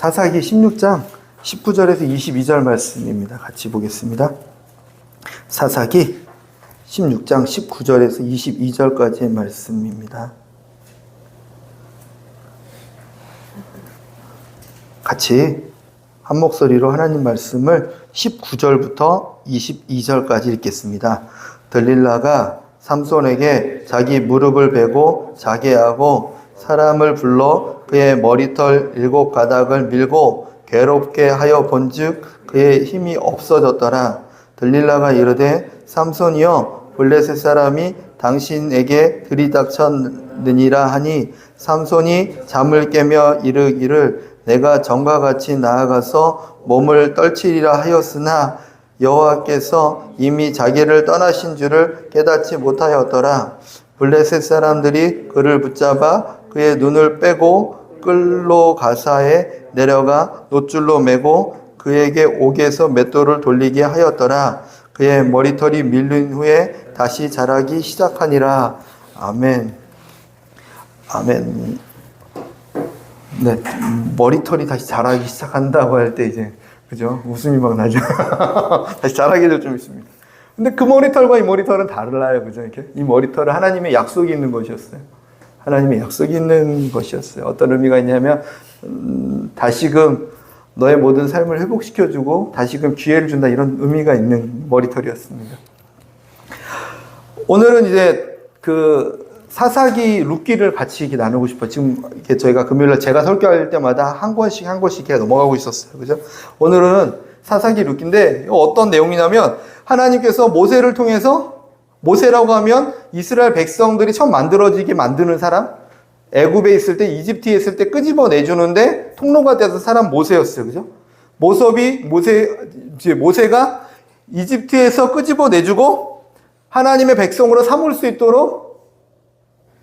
사사기 16장 19절에서 22절 말씀입니다. 같이 보겠습니다. 사사기 16장 19절에서 22절까지의 말씀입니다. 같이 한 목소리로 하나님 말씀을 19절부터 22절까지 읽겠습니다. 들릴라가 삼손에게 자기 무릎을 베고 자게 하고 사람을 불러 그의 머리털 7가닥을 밀고 괴롭게 하여 본즉 그의 힘이 없어졌더라. 들릴라가 이르되 삼손이여 블레셋 사람이 당신에게 들이닥쳤느니라 하니 삼손이 잠을 깨며 이르기를 내가 전과 같이 나아가서 몸을 떨치리라 하였으나 여호와께서 이미 자기를 떠나신 줄을 깨닫지 못하였더라. 블레셋 사람들이 그를 붙잡아 그의 눈을 빼고 끌로 가사에 내려가 놋줄로 매고 그에게 옥에서 맷돌을 돌리게 하였더라. 그의 머리털이 밀린 후에 다시 자라기 시작하니라. 아멘. 아멘. 네, 머리털이 다시 자라기 시작한다고 할 때 이제 그죠? 웃음이 막 나죠. 다시 자라게 될 좀 있습니다. 근데 그 머리털과 이 머리털은 달라요, 그죠? 이렇게 이 머리털은 하나님의 약속이 있는 것이었어요. 하나님의 약속이 있는 것이었어요. 어떤 의미가 있냐면 다시금 너의 모든 삶을 회복시켜주고 다시금 기회를 준다 이런 의미가 있는 머리털이었습니다. 오늘은 이제 그 사사기 룻기를 같이 이렇게 나누고 싶어요. 지금 이렇게 저희가 금요일날 제가 설교할 때마다 한 권씩 이렇게 넘어가고 있었어요. 그죠? 오늘은 사사기 룻기인데 어떤 내용이냐면 하나님께서 모세를 통해서 모세라고 하면 이스라엘 백성들이 처음 만들어지게 만드는 사람, 애굽에 있을 때, 이집트에 있을 때 끄집어 내주는데 통로가 돼서 사람 모세였어요. 그죠? 모세가 이집트에서 끄집어 내주고 하나님의 백성으로 삼을 수 있도록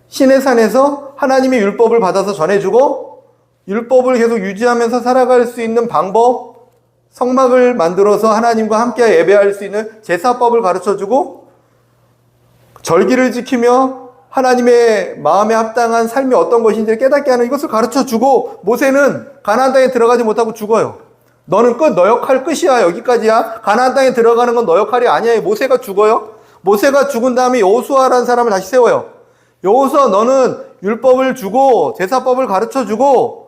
시내산에서 하나님의 율법을 받아서 전해주고 율법을 계속 유지하면서 살아갈 수 있는 방법, 성막을 만들어서 하나님과 함께 예배할 수 있는 제사법을 가르쳐주고 절기를 지키며 하나님의 마음에 합당한 삶이 어떤 것인지를 깨닫게 하는 이것을 가르쳐주고 모세는 가나안 땅에 들어가지 못하고 죽어요. 너는 끝, 너 역할 끝이야. 여기까지야. 가나안 땅에 들어가는 건 너 역할이 아니야. 모세가 죽어요. 모세가 죽은 다음에 여호수아라는 사람을 다시 세워요. 여호수아 너는 율법을 주고 제사법을 가르쳐주고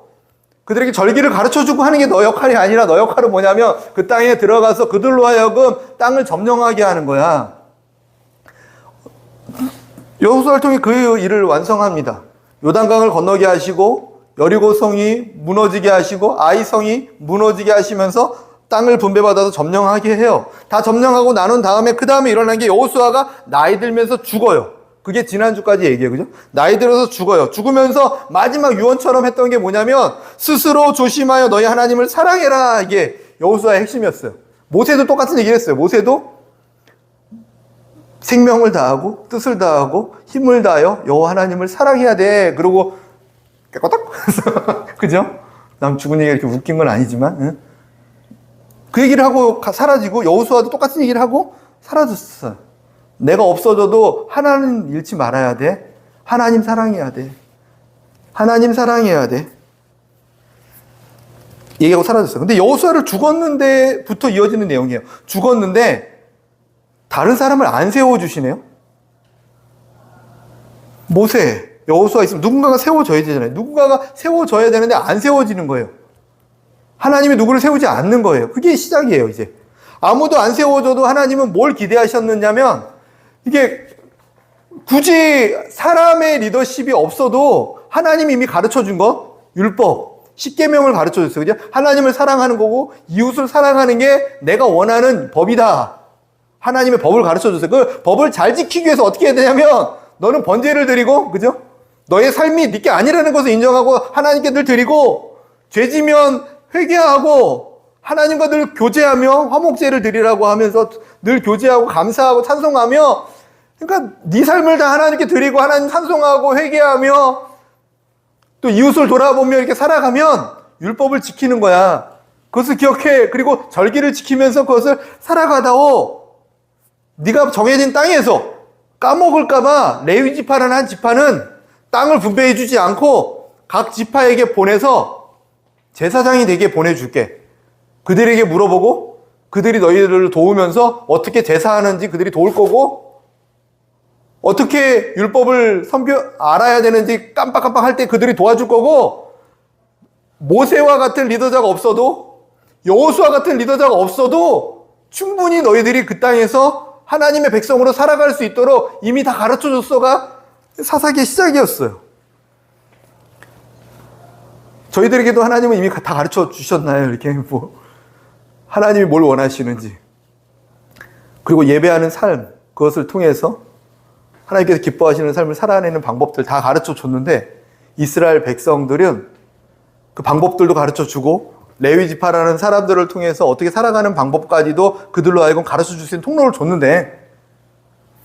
그들에게 절기를 가르쳐주고 하는 게 너 역할이 아니라 너 역할은 뭐냐면 그 땅에 들어가서 그들로 하여금 땅을 점령하게 하는 거야. 여호수아를 통해 그 일을 완성합니다. 요단강을 건너게 하시고 여리고성이 무너지게 하시고 아이성이 무너지게 하시면서 땅을 분배받아서 점령하게 해요. 다 점령하고 나눈 다음에 그 다음에 일어난 게 여호수아가 나이 들면서 죽어요. 그게 지난주까지 얘기해요. 그죠? 나이 들어서 죽어요. 죽으면서 마지막 유언처럼 했던 게 뭐냐면 스스로 조심하여 너희 하나님을 사랑해라. 이게 여호수아의 핵심이었어요. 모세도 똑같은 얘기를 했어요. 모세도 생명을 다하고 뜻을 다하고 힘을 다하여 여호와 하나님을 사랑해야 돼. 그러고 깨꼬닥 그죠? 남 죽은 얘기가 이렇게 웃긴 건 아니지만 응? 그 얘기를 하고 사라지고 여호수아도 똑같은 얘기를 하고 사라졌어요. 내가 없어져도 하나님 잃지 말아야 돼. 하나님 사랑해야 돼. 하나님 사랑해야 돼. 얘기하고 사라졌어요. 근데 여호수아를 죽었는데부터 이어지는 내용이에요. 죽었는데 다른 사람을 안 세워주시네요. 모세, 여호수아 있으면 누군가가 세워져야 되잖아요. 누군가가 세워져야 되는데 안 세워지는 거예요. 하나님이 누구를 세우지 않는 거예요. 그게 시작이에요, 이제. 아무도 안 세워줘도 하나님은 뭘 기대하셨느냐면 이게 굳이 사람의 리더십이 없어도 하나님이 이미 가르쳐준 것, 율법, 십계명을 가르쳐줬어요. 그죠? 하나님을 사랑하는 거고 이웃을 사랑하는 게 내가 원하는 법이다. 하나님의 법을 가르쳐줬어요. 그 법을 잘 지키기 위해서 어떻게 해야 되냐면 너는 번제를 드리고 그죠? 너의 삶이 네게 아니라는 것을 인정하고 하나님께 늘 드리고 죄지면 회개하고 하나님과 늘 교제하며 화목제를 드리라고 하면서 늘 교제하고 감사하고 찬송하며 그러니까 네 삶을 다 하나님께 드리고 하나님 찬송하고 회개하며 또 이웃을 돌아보며 이렇게 살아가면 율법을 지키는 거야. 그것을 기억해. 그리고 절기를 지키면서 그것을 살아가다오. 네가 정해진 땅에서 까먹을까봐 레위 지파라는 한 지파는 땅을 분배해주지 않고 각 지파에게 보내서 제사장이 내게 보내줄게. 그들에게 물어보고 그들이 너희들을 도우면서 어떻게 제사하는지 그들이 도울 거고, 어떻게 율법을 알아야 되는지 깜빡깜빡 할 때 그들이 도와줄 거고, 모세와 같은 리더자가 없어도, 여호수아 같은 리더자가 없어도 충분히 너희들이 그 땅에서 하나님의 백성으로 살아갈 수 있도록 이미 다 가르쳐줬어가 사사기의 시작이었어요. 저희들에게도 하나님은 이미 다 가르쳐 주셨나요? 이렇게 하나님이 뭘 원하시는지. 그리고 예배하는 삶, 그것을 통해서 하나님께서 기뻐하시는 삶을 살아내는 방법들 다 가르쳐 줬는데, 이스라엘 백성들은 그 방법들도 가르쳐 주고 레위 지파라는 사람들을 통해서 어떻게 살아가는 방법까지도 그들로 하여금 가르쳐 줄 수 있는 통로를 줬는데,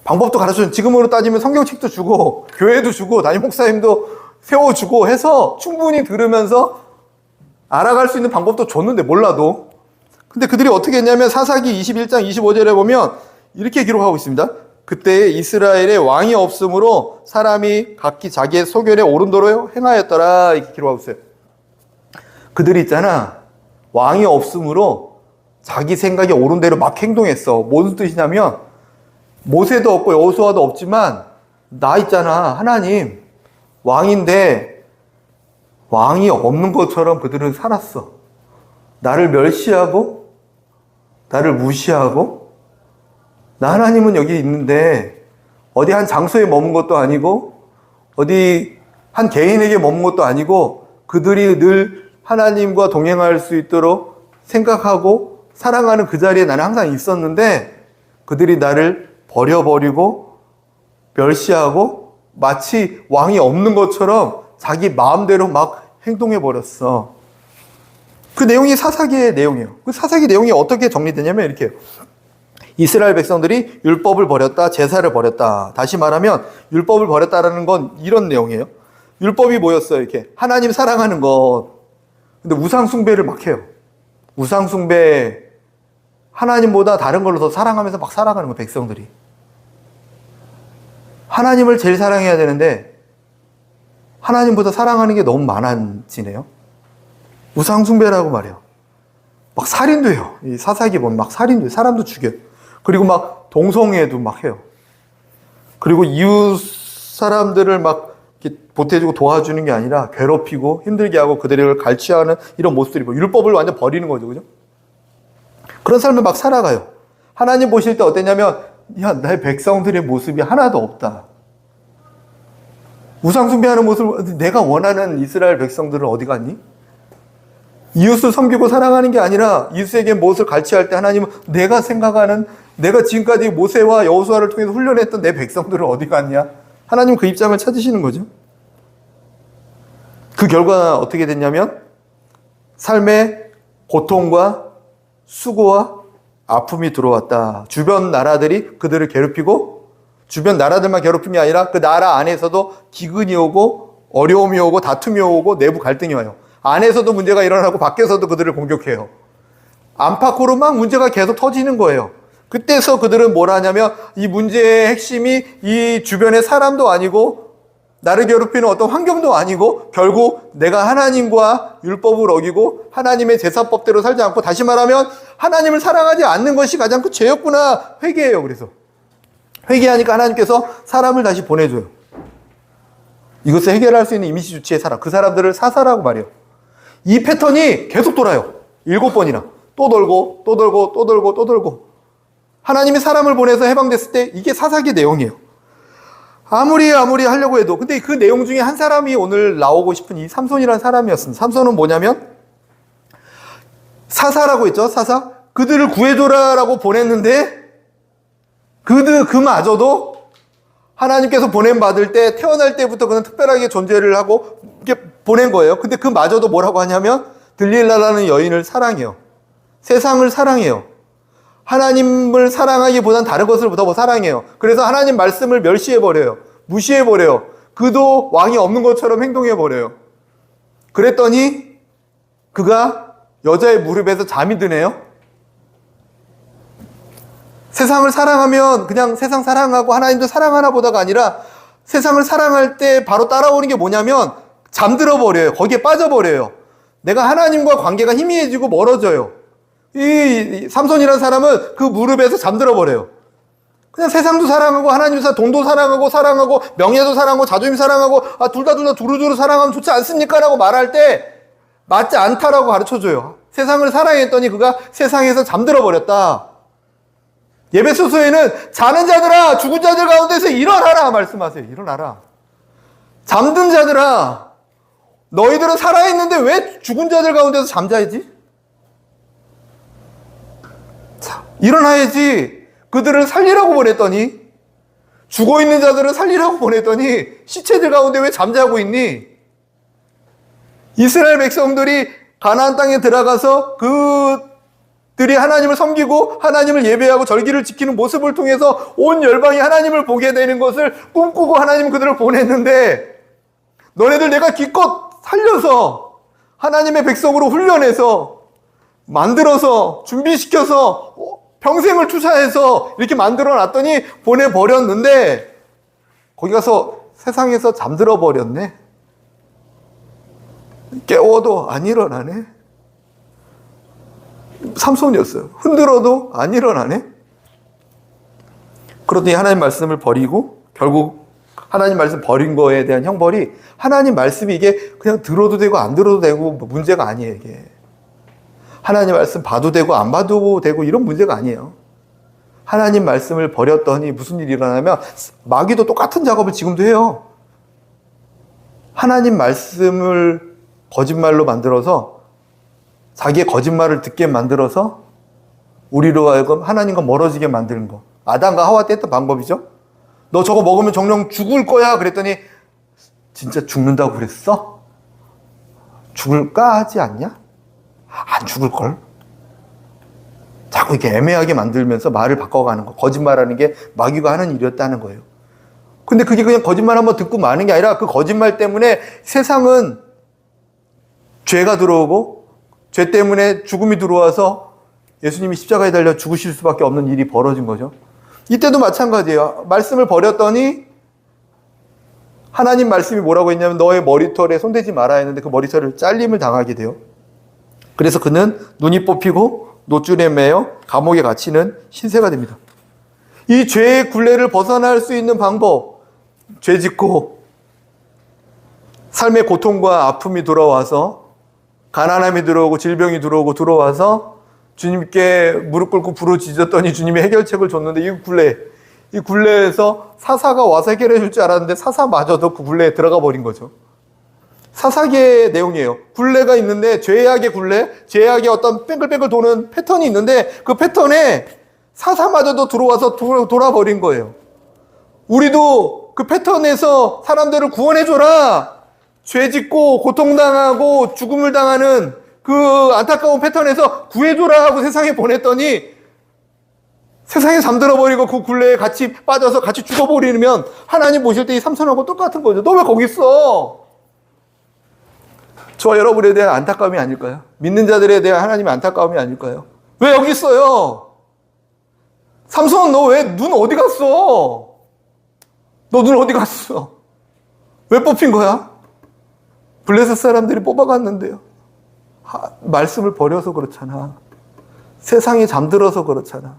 방법도 가르쳐 준, 지금으로 따지면 성경책도 주고 교회도 주고 담임 목사님도 세워주고 해서 충분히 들으면서 알아갈 수 있는 방법도 줬는데, 몰라도. 근데 그들이 어떻게 했냐면 사사기 21장 25절에 보면 이렇게 기록하고 있습니다. 그때 이스라엘에 왕이 없으므로 사람이 각기 자기의 소견에 옳은 대로 행하였더라, 이렇게 기록하고 있어요. 그들이 있잖아, 왕이 없으므로 자기 생각에 옳은 대로 막 행동했어. 무슨 뜻이냐면, 모세도 없고 여호수아도 없지만 나 있잖아, 하나님 왕인데 왕이 없는 것처럼 그들은 살았어. 나를 멸시하고 나를 무시하고, 나 하나님은 여기 있는데 어디 한 장소에 머문 것도 아니고 어디 한 개인에게 머문 것도 아니고, 그들이 늘 하나님과 동행할 수 있도록 생각하고 사랑하는 그 자리에 나는 항상 있었는데, 그들이 나를 버려버리고 멸시하고 마치 왕이 없는 것처럼 자기 마음대로 막 행동해버렸어. 그 내용이 사사기의 내용이에요. 그 사사기 내용이 어떻게 정리되냐면 이렇게 해요. 이스라엘 백성들이 율법을 버렸다, 제사를 버렸다. 다시 말하면 율법을 버렸다라는 건 이런 내용이에요. 율법이 뭐였어요? 이렇게 하나님 사랑하는 것. 근데 우상 숭배를 막 해요. 우상 숭배, 하나님보다 다른 걸로 더 사랑하면서 막 살아가는 거예요, 백성들이. 하나님을 제일 사랑해야 되는데 하나님보다 사랑하는 게 너무 많아지네요. 우상 숭배라고 말해요. 막 살인도 해요. 이 사사기 보면 막 살인도 해요. 사람도 죽여요. 그리고 막 동성애도 막 해요. 그리고 이웃 사람들을 막 이렇게 보태주고 도와주는 게 아니라 괴롭히고 힘들게 하고 그들을 갈취하는 이런 모습들이, 율법을 완전 버리는 거죠. 그죠? 그런 삶을 막 살아가요. 하나님 보실 때 어땠냐면, 야, 나의 백성들의 모습이 하나도 없다. 우상 숭배하는 모습을, 내가 원하는 이스라엘 백성들은 어디 갔니? 이웃을 섬기고 사랑하는 게 아니라 이웃에게 무엇을 갈취할 때 하나님은 내가 생각하는, 내가 지금까지 모세와 여호수아를 통해서 훈련했던 내 백성들은 어디 갔냐? 하나님 그 입장을 찾으시는 거죠. 그 결과가 어떻게 됐냐면 삶에 고통과 수고와 아픔이 들어왔다. 주변 나라들이 그들을 괴롭히고, 주변 나라들만 괴롭힘이 아니라 그 나라 안에서도 기근이 오고 어려움이 오고 다툼이 오고 내부 갈등이 와요. 안에서도 문제가 일어나고 밖에서도 그들을 공격해요. 안팎으로 막 문제가 계속 터지는 거예요. 그때서 그들은 뭘 하냐면, 이 문제의 핵심이 이 주변의 사람도 아니고 나를 괴롭히는 어떤 환경도 아니고, 결국 내가 하나님과 율법을 어기고 하나님의 제사법대로 살지 않고, 다시 말하면 하나님을 사랑하지 않는 것이 가장 큰 죄였구나. 회개해요. 그래서 회개하니까 하나님께서 사람을 다시 보내줘요. 이것을 해결할 수 있는 이미지 주체의 사람, 그 사람들을 사사라고 말해요. 이 패턴이 계속 돌아요. 7번이나 또 돌고 또 돌고 또 돌고 또 돌고. 하나님이 사람을 보내서 해방됐을 때 이게 사사기 내용이에요. 아무리 하려고 해도. 근데 그 내용 중에 한 사람이 오늘 나오고 싶은 이 삼손이라는 사람이었습니다. 삼손은 뭐냐면 사사라고 했죠. 사사. 그들을 구해줘라라고 보냈는데 그마저도 하나님께서 보냄받을 때, 태어날 때부터 그는 특별하게 존재를 하고 이렇게 보낸 거예요. 근데 그마저도 뭐라고 하냐면 들릴라라는 여인을 사랑해요. 세상을 사랑해요. 하나님을 사랑하기보단 다른 것을 더 사랑해요. 그래서 하나님 말씀을 멸시해버려요. 무시해버려요. 그도 왕이 없는 것처럼 행동해버려요. 그랬더니 그가 여자의 무릎에서 잠이 드네요. 세상을 사랑하면 그냥 세상 사랑하고 하나님도 사랑하나 보다가 아니라, 세상을 사랑할 때 바로 따라오는 게 뭐냐면 잠들어 버려요. 거기에 빠져버려요. 내가 하나님과 관계가 희미해지고 멀어져요. 이 삼손이라는 사람은 그 무릎에서 잠들어 버려요. 그냥 세상도 사랑하고 하나님도 돈도 사랑하고 명예도 사랑하고 자존심 사랑하고 둘 다 두루두루 사랑하면 좋지 않습니까? 라고 말할 때 맞지 않다라고 가르쳐줘요. 세상을 사랑했더니 그가 세상에서 잠들어 버렸다. 예배소서에는 자는 자들아 죽은 자들 가운데서 일어나라 말씀하세요. 일어나라. 잠든 자들아 너희들은 살아있는데 왜 죽은 자들 가운데서 잠자야지? 자, 일어나야지. 그들을 살리라고 보냈더니 죽어있는 자들을 살리라고 보냈더니 시체들 가운데 왜 잠자고 있니? 이스라엘 백성들이 가나안 땅에 들어가서 그들이 하나님을 섬기고 하나님을 예배하고 절기를 지키는 모습을 통해서 온 열방이 하나님을 보게 되는 것을 꿈꾸고 하나님은 그들을 보냈는데 너네들 내가 기껏 살려서 하나님의 백성으로 훈련해서 만들어서 준비시켜서 평생을 투자해서 이렇게 만들어 놨더니 보내버렸는데 거기 가서 세상에서 잠들어 버렸네. 깨워도 안 일어나네. 삼손이었어요. 흔들어도 안 일어나네. 그러더니 하나님 말씀을 버리고 결국 하나님 말씀 버린 거에 대한 형벌이 하나님 말씀이 이게 그냥 들어도 되고 안 들어도 되고 문제가 아니에요. 이게 하나님 말씀 봐도 되고 안 봐도 되고 이런 문제가 아니에요. 하나님 말씀을 버렸더니 무슨 일이 일어나면 마귀도 똑같은 작업을 지금도 해요. 하나님 말씀을 거짓말로 만들어서 자기의 거짓말을 듣게 만들어서 우리로 하여금 하나님과 멀어지게 만드는 거. 아담과 하와 때 했던 방법이죠. 너 저거 먹으면 정령 죽을 거야 그랬더니 진짜 죽는다고 그랬어? 죽을까 하지 않냐? 안 죽을걸? 자꾸 이렇게 애매하게 만들면서 말을 바꿔가는 거. 거짓말하는 게 마귀가 하는 일이었다는 거예요. 근데 그게 그냥 거짓말 한번 듣고 마는 게 아니라 그 거짓말 때문에 세상은 죄가 들어오고 죄 때문에 죽음이 들어와서 예수님이 십자가에 달려 죽으실 수밖에 없는 일이 벌어진 거죠. 이때도 마찬가지예요. 말씀을 버렸더니 하나님 말씀이 뭐라고 했냐면 너의 머리털에 손대지 말아야 했는데 그 머리털을 잘림을 당하게 돼요. 그래서 그는 눈이 뽑히고 노줄에 매여 감옥에 갇히는 신세가 됩니다. 이 죄의 굴레를 벗어날 수 있는 방법, 죄 짓고 삶의 고통과 아픔이 돌아와서 가난함이 들어오고 질병이 들어와서 주님께 무릎 꿇고 부르짖었더니 주님이 해결책을 줬는데 이 굴레에서 사사가 와서 해결해 줄 줄 알았는데 사사마저도 그 굴레에 들어가 버린 거죠. 사사계의 내용이에요. 굴레가 있는데 죄악의 굴레, 죄악의 어떤 뺑글뺑글 도는 패턴이 있는데 그 패턴에 사사마저도 들어와서 돌아버린 거예요. 우리도 그 패턴에서 사람들을 구원해줘라. 죄 짓고 고통당하고 죽음을 당하는 그 안타까운 패턴에서 구해줘라 하고 세상에 보냈더니 세상에 잠들어버리고 그 굴레에 같이 빠져서 같이 죽어버리면 하나님 보실 때 이 삼손하고 똑같은 거죠. 너 왜 거기 있어? 저와 여러분에 대한 안타까움이 아닐까요? 믿는 자들에 대한 하나님의 안타까움이 아닐까요? 왜 여기 있어요? 삼손 너 왜 눈 어디 갔어? 너 눈 어디 갔어? 왜 뽑힌 거야? 블레셋 사람들이 뽑아갔는데요. 말씀을 버려서 그렇잖아. 세상에 잠들어서 그렇잖아.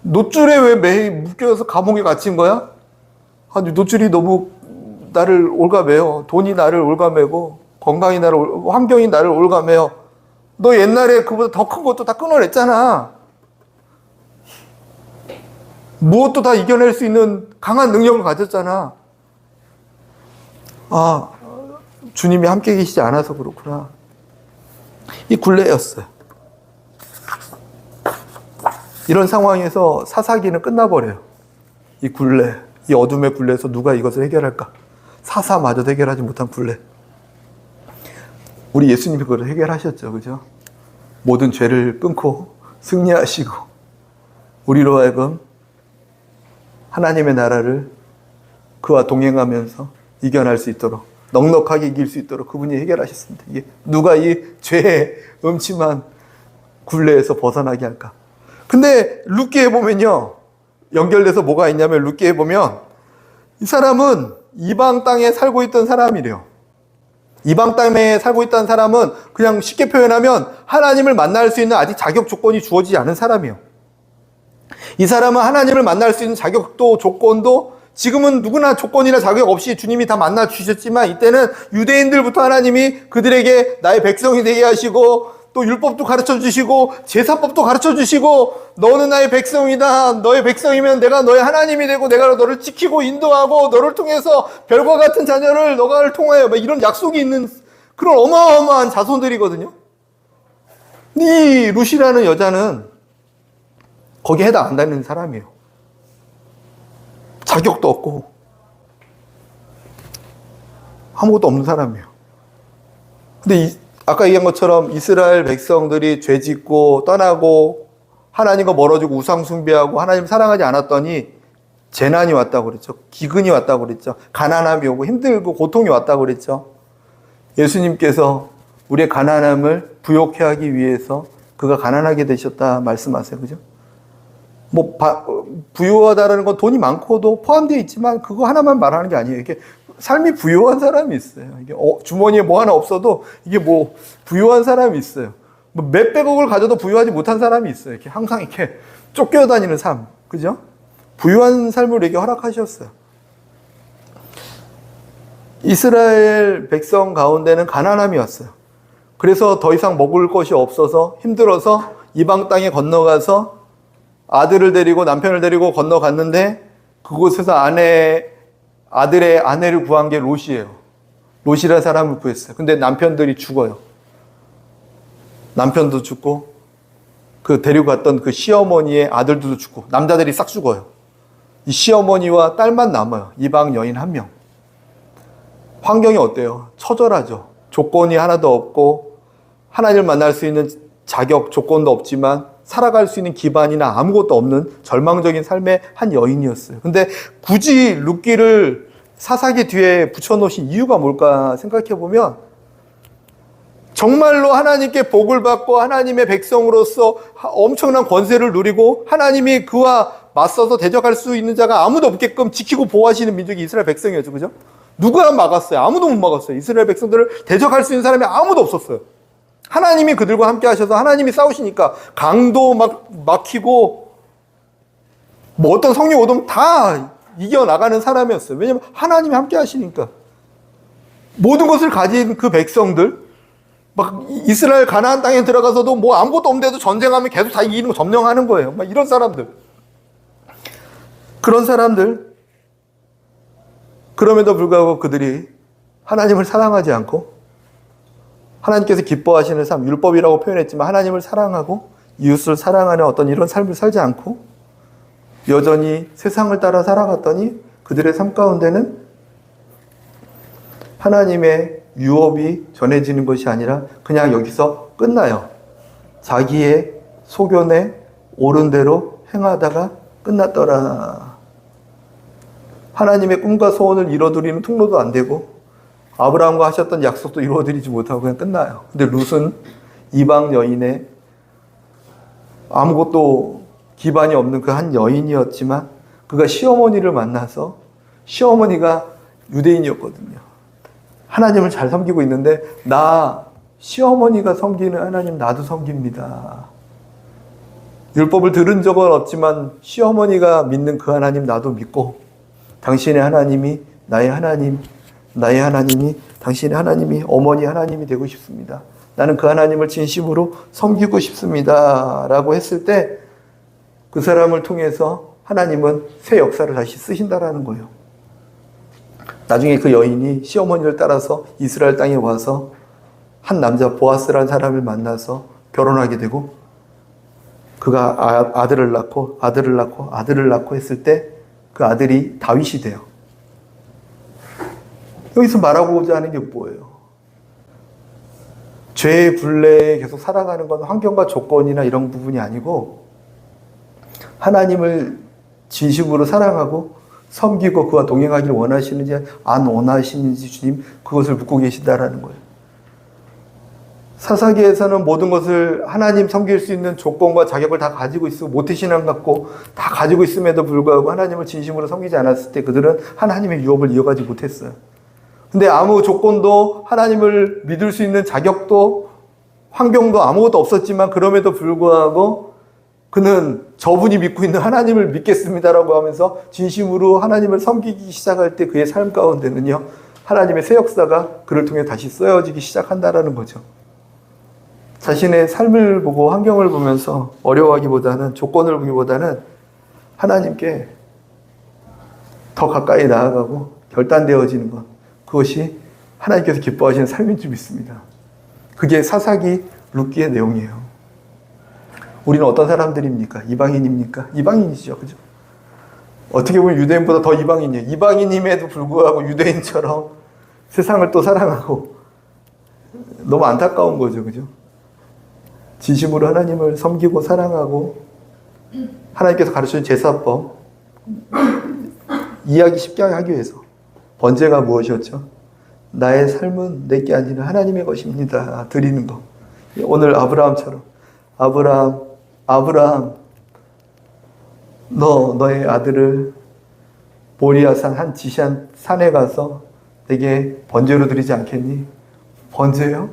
노줄에 왜 매일 묶여서 감옥에 갇힌 거야? 아니, 노줄이 너무 나를 올가매요. 돈이 나를 올가매고 건강이 나를 환경이 나를 올가매요. 너 옛날에 그보다 더 큰 것도 다 끊어냈잖아. 무엇도 다 이겨낼 수 있는 강한 능력을 가졌잖아. 아, 주님이 함께 계시지 않아서 그렇구나. 이 굴레였어요. 이런 상황에서 사사기는 끝나버려요. 이 굴레, 이 어둠의 굴레에서 누가 이것을 해결할까? 사사마저도 해결하지 못한 굴레. 우리 예수님이 그걸 해결하셨죠. 그죠? 모든 죄를 끊고 승리하시고 우리로 하여금 하나님의 나라를 그와 동행하면서 이겨낼 수 있도록 넉넉하게 이길 수 있도록 그분이 해결하셨습니다. 이게 누가 이 죄의 음침한 굴레에서 벗어나게 할까? 근데 룻기에 보면요. 연결돼서 뭐가 있냐면 룻기에 보면 이 사람은 이방 땅에 살고 있던 사람이래요. 이방 땅에 살고 있다는 사람은 그냥 쉽게 표현하면 하나님을 만날 수 있는 아직 자격 조건이 주어지지 않은 사람이에요. 이 사람은 하나님을 만날 수 있는 자격도 조건도 지금은 누구나 조건이나 자격 없이 주님이 다 만나 주셨지만 이때는 유대인들부터 하나님이 그들에게 나의 백성이 되게 하시고 또 율법도 가르쳐 주시고 제사법도 가르쳐 주시고 너는 나의 백성이다. 너의 백성이면 내가 너의 하나님이 되고 내가 너를 지키고 인도하고 너를 통해서 별과 같은 자녀를 너가를 통하여 이런 약속이 있는 그런 어마어마한 자손들이거든요. 이 룻이라는 여자는 거기에 해당 안 되는 사람이에요. 자격도 없고 아무것도 없는 사람이에요. 근데 아까 얘기한 것처럼 이스라엘 백성들이 죄 짓고 떠나고 하나님과 멀어지고 우상 숭배하고 하나님 사랑하지 않았더니 재난이 왔다고 그랬죠. 기근이 왔다고 그랬죠. 가난함이 오고 힘들고 고통이 왔다고 그랬죠. 예수님께서 우리의 가난함을 부욕해 하기 위해서 그가 가난하게 되셨다 말씀하세요. 그죠? 부유하다라는 건 돈이 많고도 포함되어 있지만 그거 하나만 말하는 게 아니에요. 이게 삶이 부유한 사람이 있어요. 이게 주머니에 뭐 하나 없어도 이게 부유한 사람이 있어요. 몇백억을 가져도 부유하지 못한 사람이 있어요. 이렇게 항상 이렇게 쫓겨다니는 삶, 그죠? 부유한 삶을 우리에게 허락하셨어요. 이스라엘 백성 가운데는 가난함이 왔어요. 그래서 더 이상 먹을 것이 없어서 힘들어서 이방 땅에 건너가서 아들을 데리고 남편을 데리고 건너갔는데 그곳에서 아들의 아내를 구한 게 롯이에요. 롯이라는 사람을 구했어요. 근데 남편들이 죽어요. 남편도 죽고 그 데리고 갔던 그 시어머니의 아들들도 죽고 남자들이 싹 죽어요. 이 시어머니와 딸만 남아요. 이방 여인 한 명. 환경이 어때요? 처절하죠. 조건이 하나도 없고 하나님을 만날 수 있는 자격, 조건도 없지만 살아갈 수 있는 기반이나 아무것도 없는 절망적인 삶의 한 여인이었어요. 근데 굳이 룻기를 사사기 뒤에 붙여놓으신 이유가 뭘까 생각해보면 정말로 하나님께 복을 받고 하나님의 백성으로서 엄청난 권세를 누리고 하나님이 그와 맞서서 대적할 수 있는 자가 아무도 없게끔 지키고 보호하시는 민족이 이스라엘 백성이었죠. 그죠? 누가 막았어요? 아무도 못 막았어요. 이스라엘 백성들을 대적할 수 있는 사람이 아무도 없었어요. 하나님이 그들과 함께 하셔서 하나님이 싸우시니까 강도 막히고 어떤 성령 오동 다 이겨나가는 사람이었어요. 왜냐하면 하나님이 함께 하시니까. 모든 것을 가진 그 백성들 이스라엘 가나안 땅에 들어가서도 아무것도 없는데도 전쟁하면 계속 다 이기는 거 점령하는 거예요. 이런 사람들. 그런 사람들. 그럼에도 불구하고 그들이 하나님을 사랑하지 않고 하나님께서 기뻐하시는 삶, 율법이라고 표현했지만 하나님을 사랑하고 이웃을 사랑하는 어떤 이런 삶을 살지 않고 여전히 세상을 따라 살아갔더니 그들의 삶 가운데는 하나님의 유업이 전해지는 것이 아니라 그냥 여기서 끝나요. 자기의 소견에 옳은 대로 행하다가 끝났더라. 하나님의 꿈과 소원을 이뤄드리는 통로도 안 되고 아브라함과 하셨던 약속도 이루어드리지 못하고 그냥 끝나요. 근데 룻은 이방 여인의 아무것도 기반이 없는 그 한 여인이었지만 그가 시어머니를 만나서 시어머니가 유대인이었거든요. 하나님을 잘 섬기고 있는데 나 시어머니가 섬기는 하나님 나도 섬깁니다. 율법을 들은 적은 없지만 시어머니가 믿는 그 하나님 나도 믿고 당신의 하나님이 나의 하나님 나의 하나님이 당신의 하나님이 어머니 하나님이 되고 싶습니다. 나는 그 하나님을 진심으로 섬기고 싶습니다. 라고 했을 때 그 사람을 통해서 하나님은 새 역사를 다시 쓰신다라는 거예요. 나중에 그 여인이 시어머니를 따라서 이스라엘 땅에 와서 한 남자 보아스라는 사람을 만나서 결혼하게 되고 그가 아들을 낳고 했을 때 그 아들이 다윗이 돼요. 여기서 말하고자 하는 게 뭐예요? 죄의 굴레에 계속 살아가는 건 환경과 조건이나 이런 부분이 아니고 하나님을 진심으로 사랑하고 섬기고 그와 동행하기를 원하시는지 안 원하시는지 주님 그것을 묻고 계시다라는 거예요. 사사기에서는 모든 것을 하나님 섬길 수 있는 조건과 자격을 다 가지고 있고 모태신앙 갖고 다 가지고 있음에도 불구하고 하나님을 진심으로 섬기지 않았을 때 그들은 하나님의 유업을 이어가지 못했어요. 근데 아무 조건도 하나님을 믿을 수 있는 자격도 환경도 아무것도 없었지만 그럼에도 불구하고 그는 저분이 믿고 있는 하나님을 믿겠습니다라고 하면서 진심으로 하나님을 섬기기 시작할 때 그의 삶 가운데는요, 하나님의 새 역사가 그를 통해 다시 쓰여지기 시작한다라는 거죠. 자신의 삶을 보고 환경을 보면서 어려워하기보다는, 조건을 보기보다는 하나님께 더 가까이 나아가고 결단되어지는 것, 그것이 하나님께서 기뻐하시는 삶인 줄 믿습니다. 그게 사사기 룻기의 내용이에요. 우리는 어떤 사람들입니까? 이방인입니까? 이방인이시죠, 그죠? 어떻게 보면 유대인보다 더 이방인이에요. 이방인임에도 불구하고 유대인처럼 세상을 또 사랑하고, 너무 안타까운 거죠, 그죠? 진심으로 하나님을 섬기고 사랑하고 하나님께서 가르쳐준 제사법 이해하기 쉽게 하기 위해서 번제가 무엇이었죠? 나의 삶은 내게 아니라 하나님의 것입니다. 드리는 거. 오늘 아브라함처럼 아브라함 너의 아들을 모리아산 한 지시한 산에 가서 내게 번제로 드리지 않겠니? 번제요?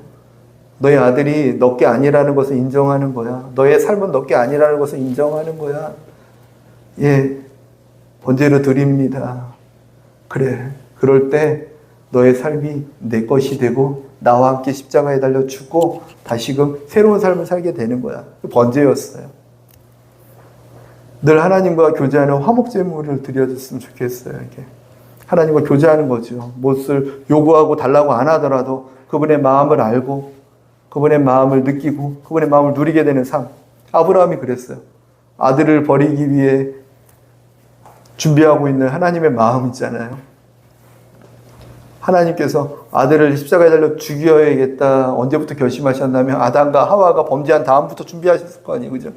너의 아들이 너게 아니라는 것을 인정하는 거야. 너의 삶은 너게 아니라는 것을 인정하는 거야. 예, 번제로 드립니다. 그래, 그럴 때 너의 삶이 내 것이 되고 나와 함께 십자가에 달려 죽고 다시금 새로운 삶을 살게 되는 거야. 번제였어요. 늘 하나님과 교제하는 화목제물을 드려줬으면 좋겠어요. 이게 하나님과 교제하는 거죠. 무엇을 요구하고 달라고 안 하더라도 그분의 마음을 알고 그분의 마음을 느끼고 그분의 마음을 누리게 되는 삶. 아브라함이 그랬어요. 아들을 버리기 위해 준비하고 있는 하나님의 마음 있잖아요. 하나님께서 아들을 십자가에 달려 죽여야겠다 언제부터 결심하셨냐면 아담과 하와가 범죄한 다음부터 준비하셨을 거 아니에요, 그죠?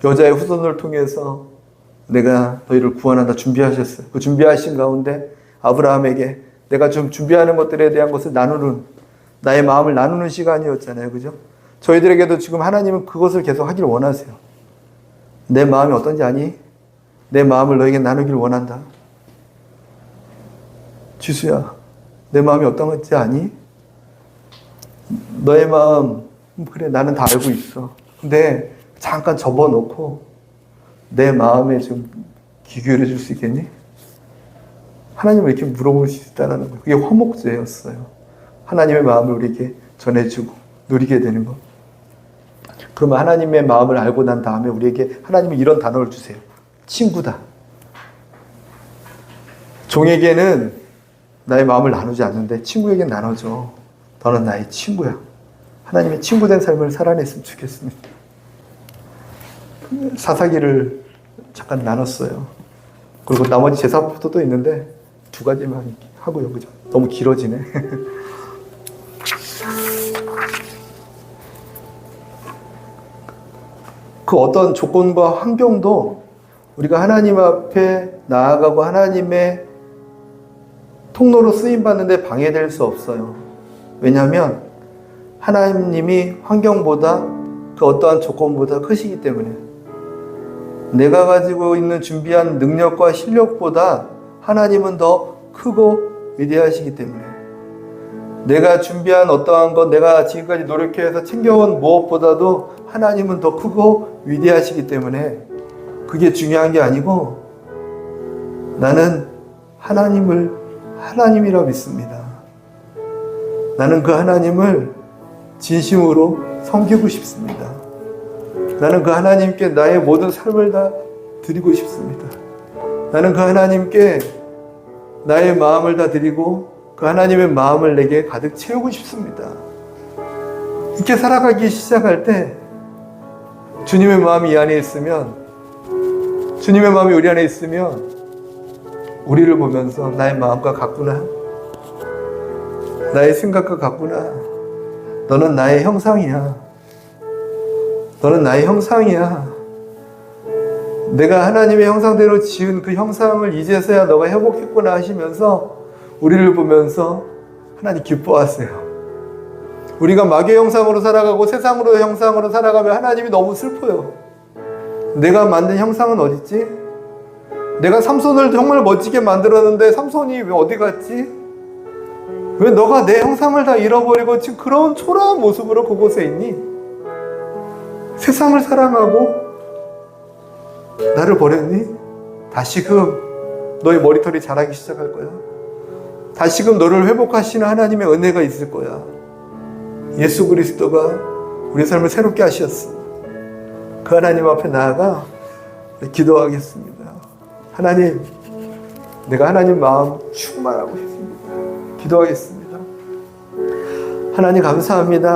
여자의 후손을 통해서 내가 너희를 구원한다 준비하셨어요. 그 준비하신 가운데 아브라함에게 내가 좀 준비하는 것들에 대한 것을 나누는, 나의 마음을 나누는 시간이었잖아요, 그죠? 저희들에게도 지금 하나님은 그것을 계속 하기를 원하세요. 내 마음이 어떤지 아니? 내 마음을 너에게 나누기를 원한다. 지수야, 내 마음이 어떤 건지 아니? 너의 마음, 그래, 나는 다 알고 있어. 근데 잠깐 접어놓고 내 마음에 좀 귀 기울여 줄 수 있겠니? 하나님을 이렇게 물어볼 수 있다는 거예요. 그게 화목제였어요. 하나님의 마음을 우리에게 전해주고 누리게 되는 것. 그러면 하나님의 마음을 알고 난 다음에 우리에게 하나님은 이런 단어를 주세요. 친구다. 종에게는 나의 마음을 나누지 않는데 친구에게는 나눠줘. 너는 나의 친구야. 하나님의 친구된 삶을 살아냈으면 좋겠습니다. 사사기를 잠깐 나눴어요. 그리고 나머지 제사법도 또 있는데 두 가지만 하고요. 그죠? 너무 길어지네. 그 어떤 조건과 환경도 우리가 하나님 앞에 나아가고 하나님의 통로로 쓰임받는데 방해될 수 없어요. 왜냐하면 하나님이 환경보다 그 어떠한 조건보다 크시기 때문에 내가 가지고 있는 준비한 능력과 실력보다 하나님은 더 크고 위대하시기 때문에 내가 준비한 어떠한 것, 내가 지금까지 노력해서 챙겨온 무엇보다도 하나님은 더 크고 위대하시기 때문에 그게 중요한 게 아니고 나는 하나님이라 믿습니다. 나는 그 하나님을 진심으로 섬기고 싶습니다. 나는 그 하나님께 나의 모든 삶을 다 드리고 싶습니다. 나는 그 하나님께 나의 마음을 다 드리고 그 하나님의 마음을 내게 가득 채우고 싶습니다. 이렇게 살아가기 시작할 때 주님의 마음이 이 안에 있으면, 주님의 마음이 우리 안에 있으면 우리를 보면서 나의 마음과 같구나, 나의 생각과 같구나, 너는 나의 형상이야, 너는 나의 형상이야, 내가 하나님의 형상대로 지은 그 형상을 이제서야 너가 회복했구나 하시면서 우리를 보면서 하나님 기뻐하세요. 우리가 마귀의 형상으로 살아가고 세상으로의 형상으로 살아가면 하나님이 너무 슬퍼요. 내가 만든 형상은 어딨지? 내가 삼손을 정말 멋지게 만들었는데 삼손이 왜 어디 갔지? 왜 너가 내 형상을 다 잃어버리고 지금 그런 초라한 모습으로 그곳에 있니? 세상을 사랑하고 나를 버렸니? 다시금 너의 머리털이 자라기 시작할 거야. 다시금 너를 회복하시는 하나님의 은혜가 있을 거야. 예수 그리스도가 우리 삶을 새롭게 하셨어. 그 하나님 앞에 나아가 기도하겠습니다. 하나님, 내가 하나님 마음 충만하고 싶습니다. 기도하겠습니다. 하나님 감사합니다.